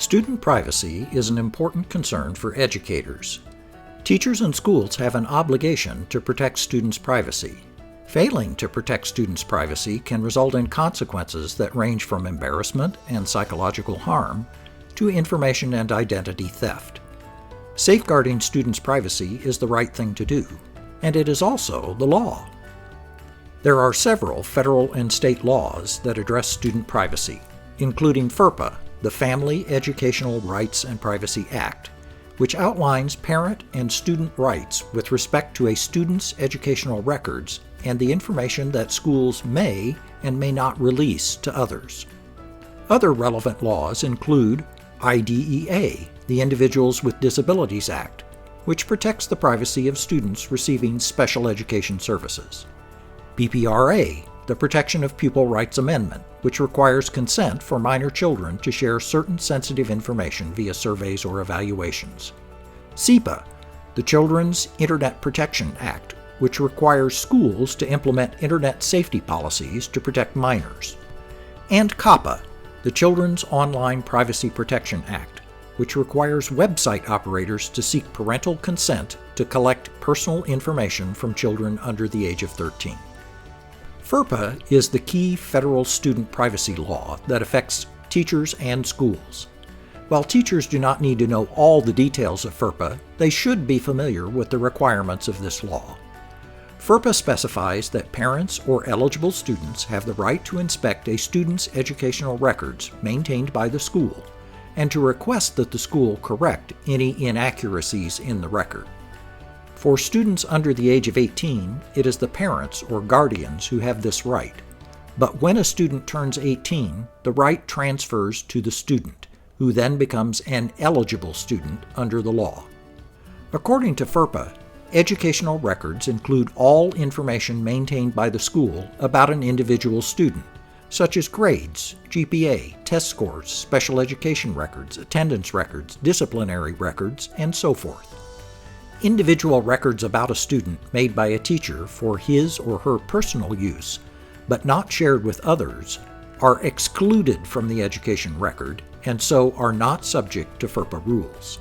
Student privacy is an important concern for educators. Teachers and schools have an obligation to protect students' privacy. Failing to protect students' privacy can result in consequences that range from embarrassment and psychological harm to information and identity theft. Safeguarding students' privacy is the right thing to do, and it is also the law. There are several federal and state laws that address student privacy, including FERPA, the Family Educational Rights and Privacy Act, which outlines parent and student rights with respect to a student's educational records and the information that schools may and may not release to others. Other relevant laws include IDEA, the Individuals with Disabilities Act, which protects the privacy of students receiving special education services. BPRA, the Protection of Pupil Rights Amendment, which requires consent for minor children to share certain sensitive information via surveys or evaluations. CIPA, the Children's Internet Protection Act, which requires schools to implement internet safety policies to protect minors. And COPPA, the Children's Online Privacy Protection Act, which requires website operators to seek parental consent to collect personal information from children under the age of 13. FERPA is the key federal student privacy law that affects teachers and schools. While teachers do not need to know all the details of FERPA, they should be familiar with the requirements of this law. FERPA specifies that parents or eligible students have the right to inspect a student's educational records maintained by the school and to request that the school correct any inaccuracies in the record. For students under the age of 18, it is the parents or guardians who have this right. But when a student turns 18, the right transfers to the student, who then becomes an eligible student under the law. According to FERPA, educational records include all information maintained by the school about an individual student, such as grades, GPA, test scores, special education records, attendance records, disciplinary records, and so forth. Individual records about a student made by a teacher for his or her personal use, but not shared with others, are excluded from the education record and so are not subject to FERPA rules.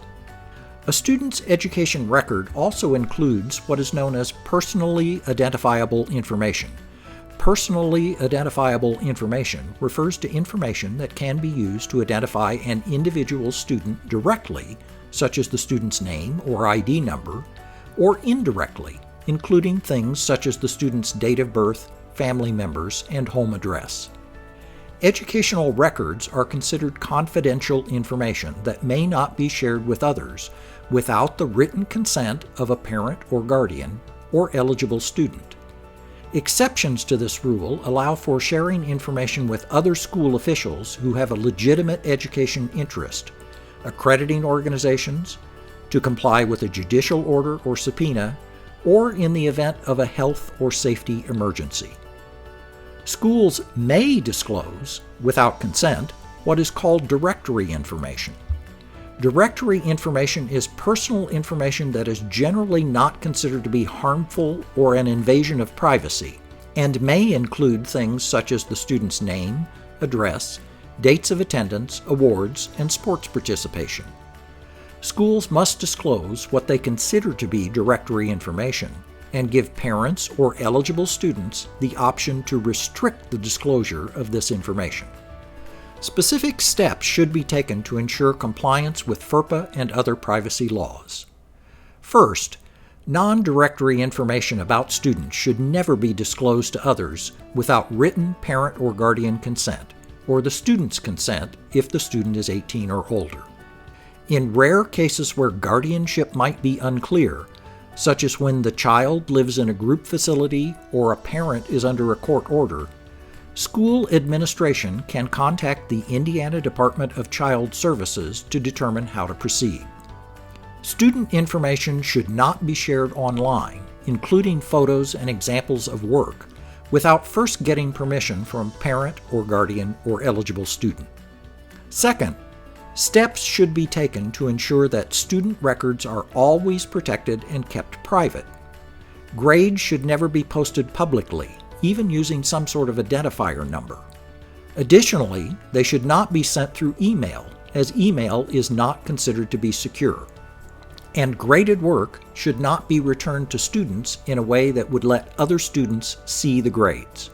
A student's education record also includes what is known as personally identifiable information. Personally identifiable information refers to information that can be used to identify an individual student directly, such as the student's name or ID number, or indirectly, including things such as the student's date of birth, family members, and home address. Educational records are considered confidential information that may not be shared with others without the written consent of a parent or guardian or eligible student. Exceptions to this rule allow for sharing information with other school officials who have a legitimate education interest, accrediting organizations, to comply with a judicial order or subpoena, or in the event of a health or safety emergency. Schools may disclose, without consent, what is called directory information. Directory information is personal information that is generally not considered to be harmful or an invasion of privacy, and may include things such as the student's name, address, dates of attendance, awards, and sports participation. Schools must disclose what they consider to be directory information and give parents or eligible students the option to restrict the disclosure of this information. Specific steps should be taken to ensure compliance with FERPA and other privacy laws. First, non-directory information about students should never be disclosed to others without written parent or guardian consent, or the student's consent if the student is 18 or older. In rare cases where guardianship might be unclear, such as when the child lives in a group facility or a parent is under a court order, school administration can contact the Indiana Department of Child Services to determine how to proceed. Student information should not be shared online, including photos and examples of work, without first getting permission from parent or guardian or eligible student. Second, steps should be taken to ensure that student records are always protected and kept private. Grades should never be posted publicly, even using some sort of identifier number. Additionally, they should not be sent through email, as email is not considered to be secure. And graded work should not be returned to students in a way that would let other students see the grades.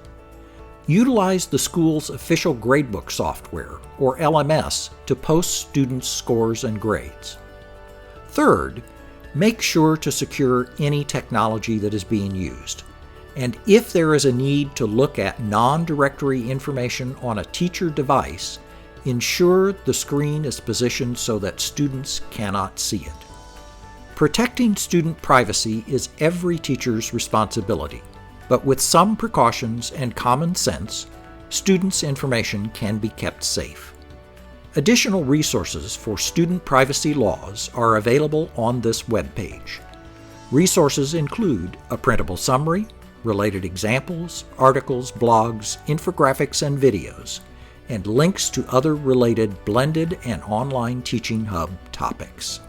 Utilize the school's official gradebook software, or LMS, to post students' scores and grades. Third, make sure to secure any technology that is being used. And if there is a need to look at non-directory information on a teacher device, ensure the screen is positioned so that students cannot see it. Protecting student privacy is every teacher's responsibility, but with some precautions and common sense, students' information can be kept safe. Additional resources for student privacy laws are available on this webpage. Resources include a printable summary, related examples, articles, blogs, infographics, and videos, and links to other related blended and online teaching hub topics.